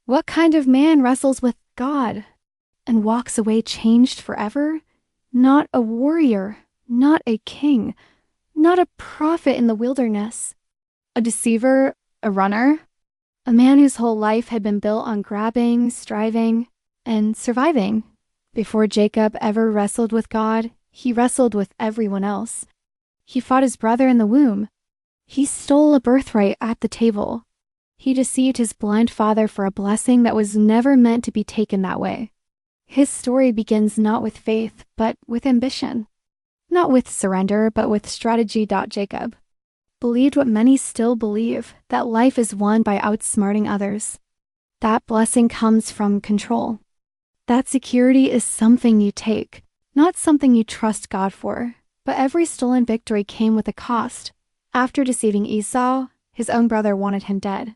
What kind of man wrestles with God and walks away changed forever? Not a warrior, not a king, not a prophet in the wilderness. A deceiver, a runner, a man whose whole life had been built on grabbing, striving, and surviving. Before Jacob ever wrestled with God, he wrestled with everyone else. He fought his brother in the womb. He stole a birthright at the table. He deceived his blind father for a blessing that was never meant to be taken that way. His story begins not with faith, but with ambition. Not with surrender, but with strategy. Jacob believed what many still believe, that life is won by outsmarting others. That blessing comes from control. That security is something you take, not something you trust God for. But every stolen victory came with a cost. After deceiving Esau, his own brother wanted him dead.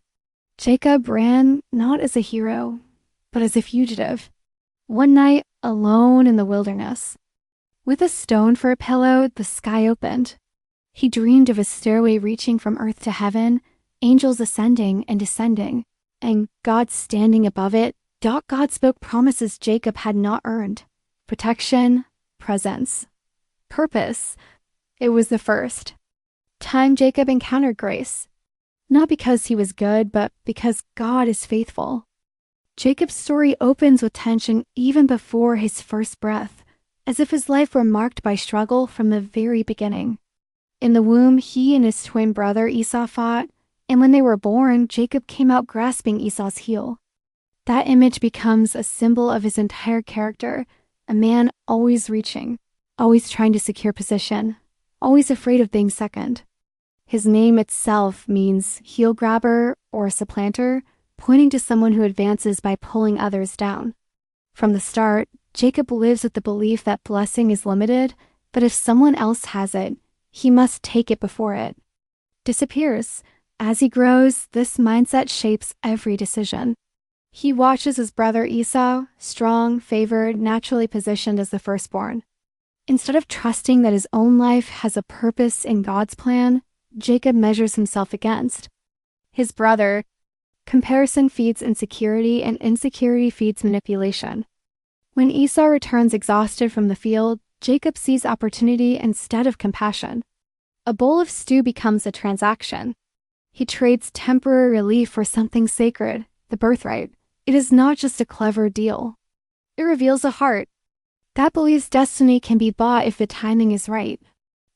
Jacob ran not as a hero, but as a fugitive. One night, alone in the wilderness. With a stone for a pillow, the sky opened. He dreamed of a stairway reaching from earth to heaven, angels ascending and descending, and God standing above it. God spoke promises Jacob had not earned. Protection, presence, purpose. It was the first time Jacob encountered grace. Not because he was good, but because God is faithful. Jacob's story opens with tension even before his first breath, as if his life were marked by struggle from the very beginning. In the womb, he and his twin brother Esau fought, and when they were born, Jacob came out grasping Esau's heel. That image becomes a symbol of his entire character, a man always reaching, always trying to secure position, always afraid of being second. His name itself means heel grabber or supplanter, pointing to someone who advances by pulling others down. From the start, Jacob lives with the belief that blessing is limited, but if someone else has it, he must take it before it disappears. As he grows, this mindset shapes every decision. He watches his brother Esau, strong, favored, naturally positioned as the firstborn. Instead of trusting that his own life has a purpose in God's plan, Jacob measures himself against his brother. Comparison feeds insecurity, and insecurity feeds manipulation. When Esau returns exhausted from the field, Jacob sees opportunity instead of compassion. A bowl of stew becomes a transaction. He trades temporary relief for something sacred, the birthright. It is not just a clever deal. It reveals a heart that believes destiny can be bought if the timing is right.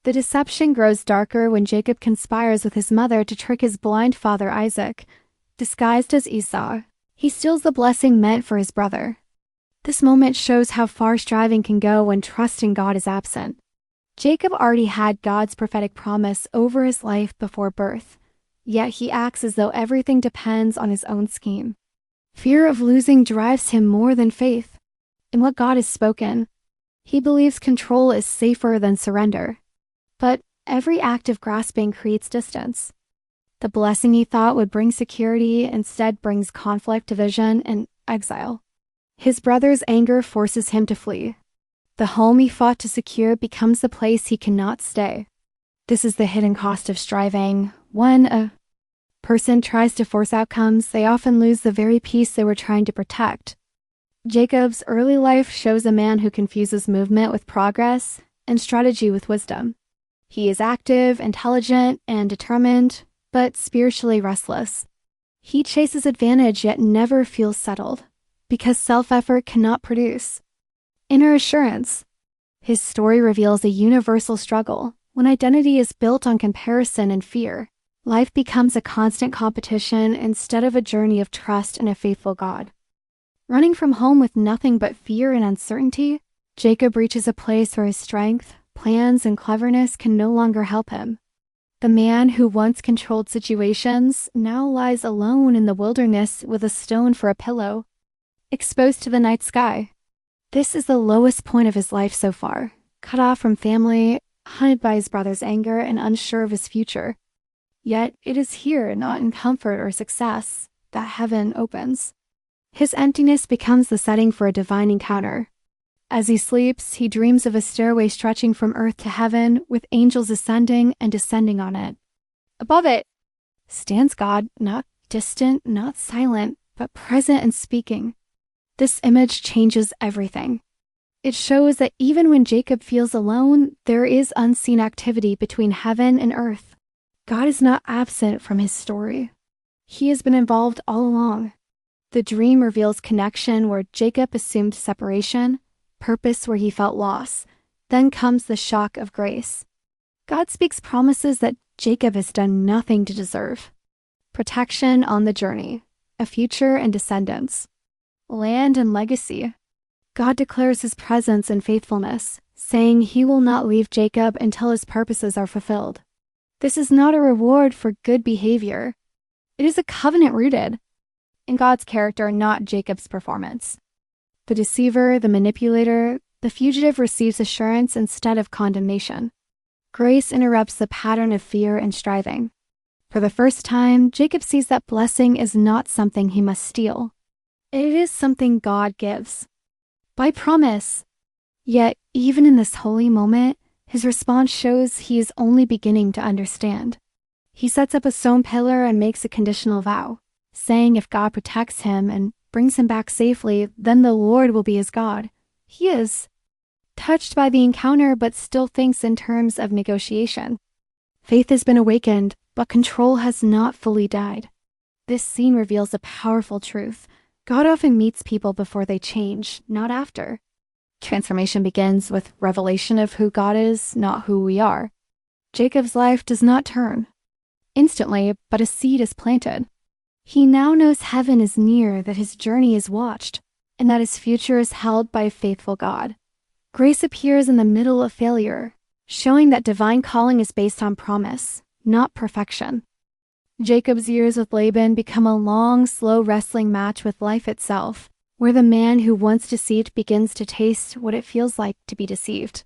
The deception grows darker when Jacob conspires with his mother to trick his blind father Isaac. Disguised as Esau, he steals the blessing meant for his brother. This moment shows how far striving can go when trust in God is absent. Jacob already had God's prophetic promise over his life before birth, yet he acts as though everything depends on his own scheme. Fear of losing drives him more than faith in what God has spoken. He believes control is safer than surrender. But every act of grasping creates distance. The blessing he thought would bring security instead brings conflict, division, and exile. His brother's anger forces him to flee. The home he fought to secure becomes the place he cannot stay. This is the hidden cost of striving. When a person tries to force outcomes, they often lose the very peace they were trying to protect. Jacob's early life shows a man who confuses movement with progress and strategy with wisdom. He is active, intelligent, and determined, but spiritually restless. He chases advantage yet never feels settled, because self-effort cannot produce inner assurance. His story reveals a universal struggle. When identity is built on comparison and fear, life becomes a constant competition instead of a journey of trust in a faithful God. Running from home with nothing but fear and uncertainty, Jacob reaches a place where his strength, plans, and cleverness can no longer help him. The man who once controlled situations now lies alone in the wilderness with a stone for a pillow, exposed to the night sky. This is the lowest point of his life so far, cut off from family, hunted by his brother's anger, and unsure of his future. Yet it is here, not in comfort or success, that heaven opens. His emptiness becomes the setting for a divine encounter. As he sleeps, he dreams of a stairway stretching from earth to heaven, with angels ascending and descending on it. Above it stands God, not distant, not silent, but present and speaking. This image changes everything. It shows that even when Jacob feels alone, there is unseen activity between heaven and earth. God is not absent from his story. He has been involved all along. The dream reveals connection where Jacob assumed separation, purpose where he felt loss. Then comes the shock of grace. God speaks promises that Jacob has done nothing to deserve. Protection on the journey, a future and descendants, land and legacy. God declares his presence and faithfulness, saying he will not leave Jacob until his purposes are fulfilled. This is not a reward for good behavior. It is a covenant rooted in God's character, not Jacob's performance. The deceiver, the manipulator, the fugitive receives assurance instead of condemnation. Grace interrupts the pattern of fear and striving. For the first time, Jacob sees that blessing is not something he must steal. It is something God gives, by promise. Yet, even in this holy moment, his response shows he is only beginning to understand. He sets up a stone pillar and makes a conditional vow, saying if God protects him and brings him back safely, then the Lord will be his God. He is touched by the encounter, but still thinks in terms of negotiation. Faith has been awakened, but control has not fully died. This scene reveals a powerful truth. God often meets people before they change, not after. Transformation begins with revelation of who God is, not who we are. Jacob's life does not turn instantly, but a seed is planted. He now knows heaven is near, that his journey is watched, and that his future is held by a faithful God. Grace appears in the middle of failure, showing that divine calling is based on promise, not perfection. Jacob's years with Laban become a long, slow wrestling match with life itself, where the man who once deceived begins to taste what it feels like to be deceived.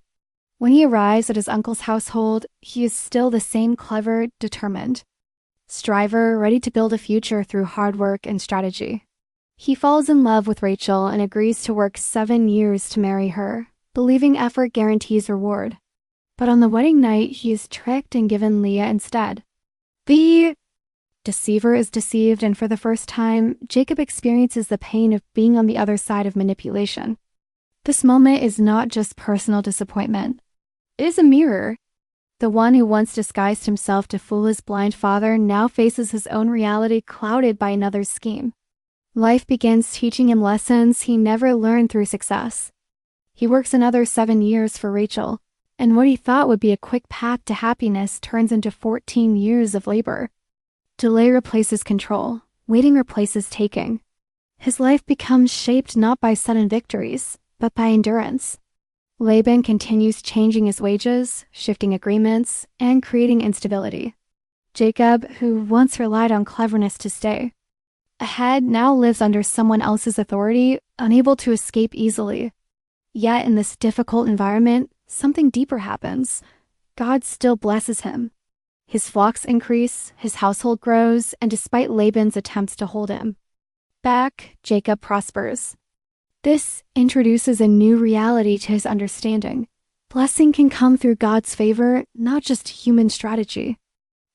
When he arrives at his uncle's household, he is still the same clever, determined striver, ready to build a future through hard work and strategy. He falls in love with Rachel and agrees to work 7 years to marry her, believing effort guarantees reward. But on the wedding night, he is tricked and given Leah instead. The deceiver is deceived, and for the first time, Jacob experiences the pain of being on the other side of manipulation. This moment is not just personal disappointment. It is a mirror. The one who once disguised himself to fool his blind father now faces his own reality clouded by another's scheme. Life begins teaching him lessons he never learned through success. He works another 7 years for Rachel, and what he thought would be a quick path to happiness turns into 14 years of labor. Delay replaces control. Waiting replaces taking. His life becomes shaped not by sudden victories, but by endurance. Laban continues changing his wages, shifting agreements, and creating instability. Jacob, who once relied on cleverness to stay ahead, now lives under someone else's authority, unable to escape easily. Yet in this difficult environment, something deeper happens. God still blesses him. His flocks increase, his household grows, and despite Laban's attempts to hold him back, Jacob prospers. This introduces a new reality to his understanding. Blessing can come through God's favor, not just human strategy.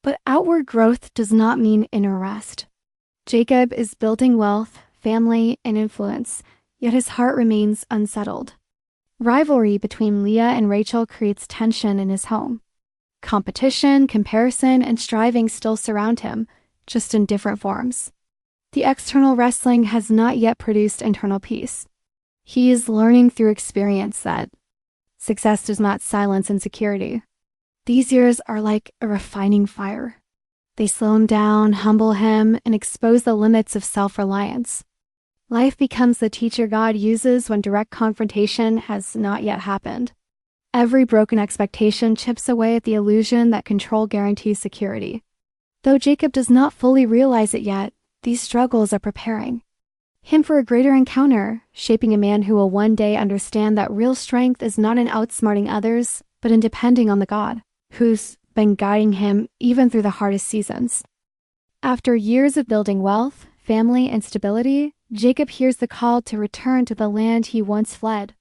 But outward growth does not mean inner rest. Jacob is building wealth, family, and influence, yet his heart remains unsettled. Rivalry between Leah and Rachel creates tension in his home. Competition, comparison, and striving still surround him, just in different forms. The external wrestling has not yet produced internal peace. He is learning through experience that success does not silence insecurity. These years are like a refining fire. They slow him down, humble him, and expose the limits of self-reliance. Life becomes the teacher God uses when direct confrontation has not yet happened. Every broken expectation chips away at the illusion that control guarantees security. Though Jacob does not fully realize it yet, these struggles are preparing him for a greater encounter, shaping a man who will one day understand that real strength is not in outsmarting others, but in depending on the God who's been guiding him even through the hardest seasons. After years of building wealth, family, and stability, Jacob hears the call to return to the land he once fled.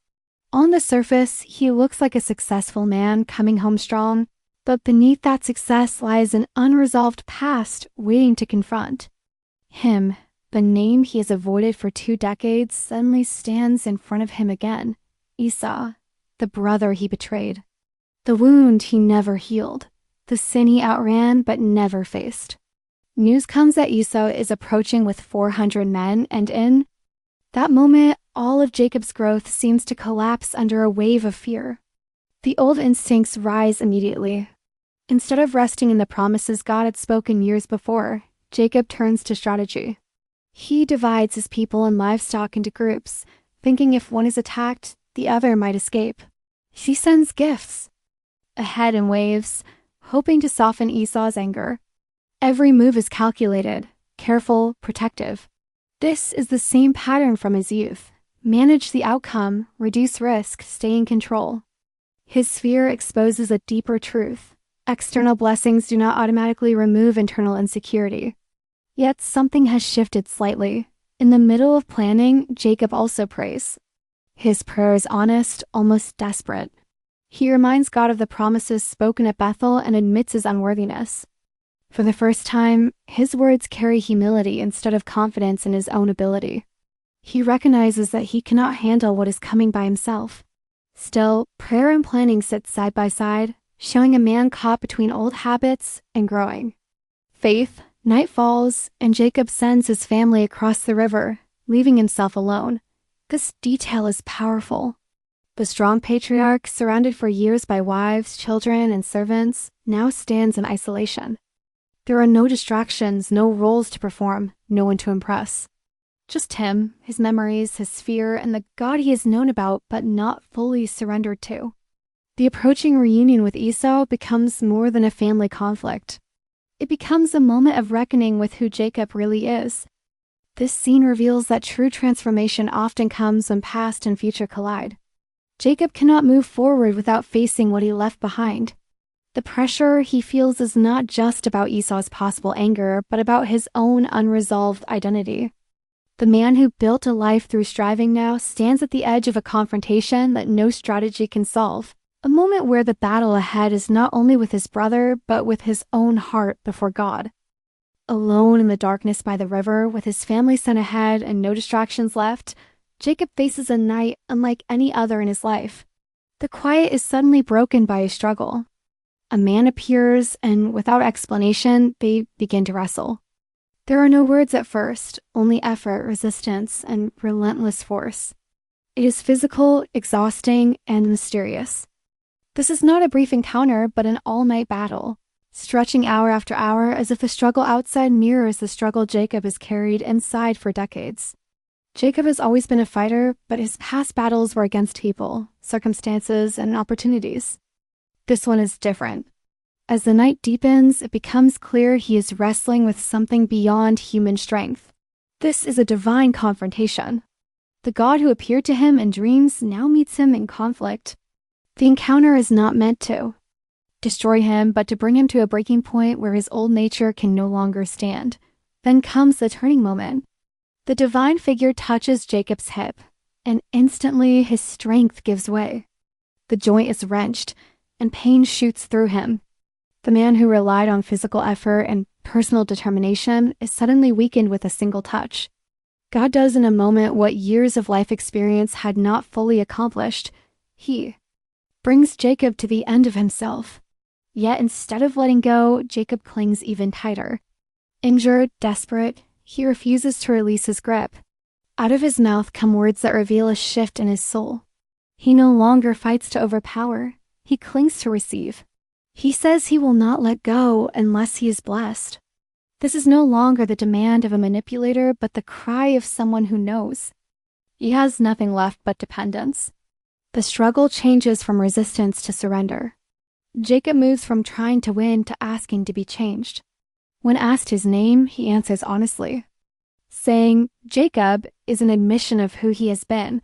On the surface, he looks like a successful man coming home strong, but beneath that success lies an unresolved past waiting to confront him, The name he has avoided for 2 decades suddenly stands in front of him again. Esau, the brother he betrayed. The wound he never healed. The sin he outran but never faced. News comes that Esau is approaching with 400 men, and in that moment, all of Jacob's growth seems to collapse under a wave of fear. The old instincts rise immediately. Instead of resting in the promises God had spoken years before, Jacob turns to strategy. He divides his people and livestock into groups, thinking if one is attacked, the other might escape. He sends gifts ahead in waves, hoping to soften Esau's anger. Every move is calculated, careful, protective. This is the same pattern from his youth. Manage the outcome, reduce risk, stay in control. His fear exposes a deeper truth. External blessings do not automatically remove internal insecurity. Yet something has shifted slightly. In the middle of planning, Jacob also prays. His prayer is honest, almost desperate. He reminds God of the promises spoken at Bethel and admits his unworthiness. For the first time, his words carry humility instead of confidence in his own ability. He recognizes that he cannot handle what is coming by himself. Still, prayer and planning sit side by side, showing a man caught between old habits and growing faith. Night falls, and Jacob sends his family across the river, leaving himself alone. This detail is powerful. The strong patriarch, surrounded for years by wives, children, and servants, now stands in isolation. There are no distractions, no roles to perform, no one to impress. Just him, his memories, his fear, and the God he has known about but not fully surrendered to. The approaching reunion with Esau becomes more than a family conflict. It becomes a moment of reckoning with who Jacob really is. This scene reveals that true transformation often comes when past and future collide. Jacob cannot move forward without facing what he left behind. The pressure he feels is not just about Esau's possible anger, but about his own unresolved identity. The man who built a life through striving now stands at the edge of a confrontation that no strategy can solve. A moment where the battle ahead is not only with his brother, but with his own heart before God. Alone in the darkness by the river, with his family sent ahead and no distractions left, Jacob faces a night unlike any other in his life. The quiet is suddenly broken by a struggle. A man appears, and without explanation, they begin to wrestle. There are no words at first, only effort, resistance, and relentless force. It is physical, exhausting, and mysterious. This is not a brief encounter, but an all-night battle, stretching hour after hour as if the struggle outside mirrors the struggle Jacob has carried inside for decades. Jacob has always been a fighter, but his past battles were against people, circumstances, and opportunities. This one is different. As the night deepens, it becomes clear he is wrestling with something beyond human strength. This is a divine confrontation. The God who appeared to him in dreams now meets him in conflict. The encounter is not meant to destroy him, but to bring him to a breaking point where his old nature can no longer stand. Then comes the turning moment. The divine figure touches Jacob's hip, and instantly his strength gives way. The joint is wrenched, and pain shoots through him. The man who relied on physical effort and personal determination is suddenly weakened with a single touch. God does in a moment what years of life experience had not fully accomplished. He brings Jacob to the end of himself. Yet instead of letting go, Jacob clings even tighter. Injured, desperate, he refuses to release his grip. Out of his mouth come words that reveal a shift in his soul. He no longer fights to overpower. He clings to receive. He says he will not let go unless he is blessed. This is no longer the demand of a manipulator, but the cry of someone who knows. He has nothing left but dependence. The struggle changes from resistance to surrender. Jacob moves from trying to win to asking to be changed. When asked his name, he answers honestly. Saying Jacob is an admission of who he has been,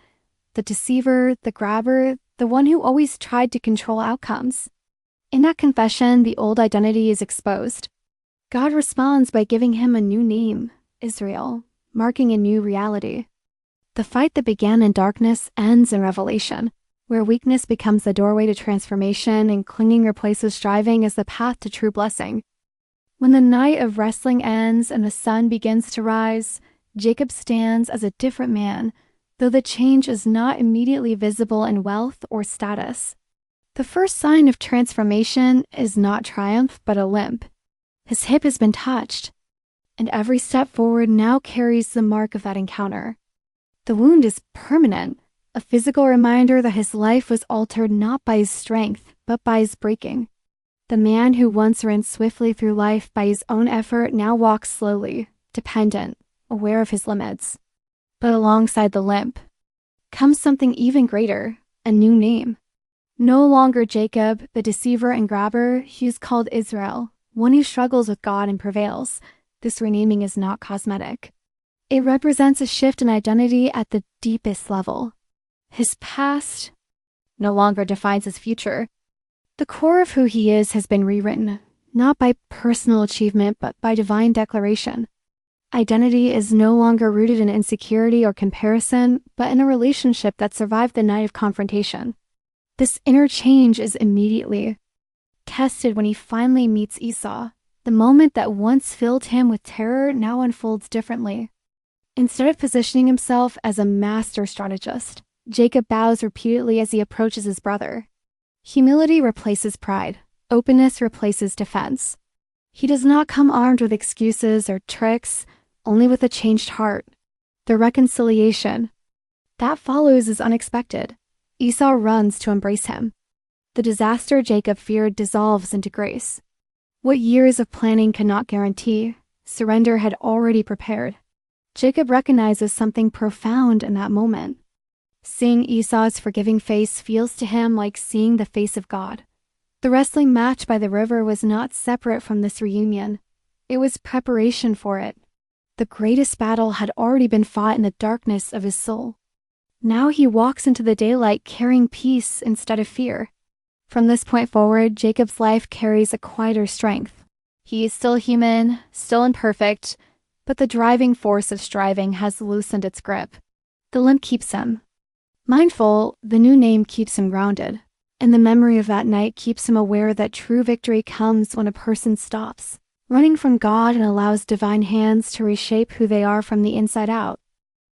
the deceiver, the grabber, the one who always tried to control outcomes. In that confession, the old identity is exposed. God responds by giving him a new name, Israel, marking a new reality. The fight that began in darkness ends in revelation, where weakness becomes the doorway to transformation and clinging replaces striving as the path to true blessing. When the night of wrestling ends and the sun begins to rise, Jacob stands as a different man, though the change is not immediately visible in wealth or status. The first sign of transformation is not triumph, but a limp. His hip has been touched, and every step forward now carries the mark of that encounter. The wound is permanent, a physical reminder that his life was altered not by his strength, but by his breaking. The man who once ran swiftly through life by his own effort now walks slowly, dependent, aware of his limits. But alongside the limp comes something even greater, a new name. No longer Jacob, the deceiver and grabber, he is called Israel, one who struggles with God and prevails. This renaming is not cosmetic. It represents a shift in identity at the deepest level. His past no longer defines his future. The core of who he is has been rewritten, not by personal achievement, but by divine declaration. Identity is no longer rooted in insecurity or comparison, but in a relationship that survived the night of confrontation. This inner change is immediately tested when he finally meets Esau. The moment that once filled him with terror now unfolds differently. Instead of positioning himself as a master strategist, Jacob bows repeatedly as he approaches his brother. Humility replaces pride. Openness replaces defense. He does not come armed with excuses or tricks, only with a changed heart. The reconciliation that follows is unexpected. Esau runs to embrace him. The disaster Jacob feared dissolves into grace. What years of planning cannot guarantee, surrender had already prepared. Jacob recognizes something profound in that moment. Seeing Esau's forgiving face feels to him like seeing the face of God. The wrestling match by the river was not separate from this reunion. It was preparation for it. The greatest battle had already been fought in the darkness of his soul. Now he walks into the daylight carrying peace instead of fear. From this point forward, Jacob's life carries a quieter strength. He is still human, still imperfect, but the driving force of striving has loosened its grip. The limp keeps him mindful, the new name keeps him grounded, and the memory of that night keeps him aware that true victory comes when a person stops running from God and allows divine hands to reshape who they are from the inside out.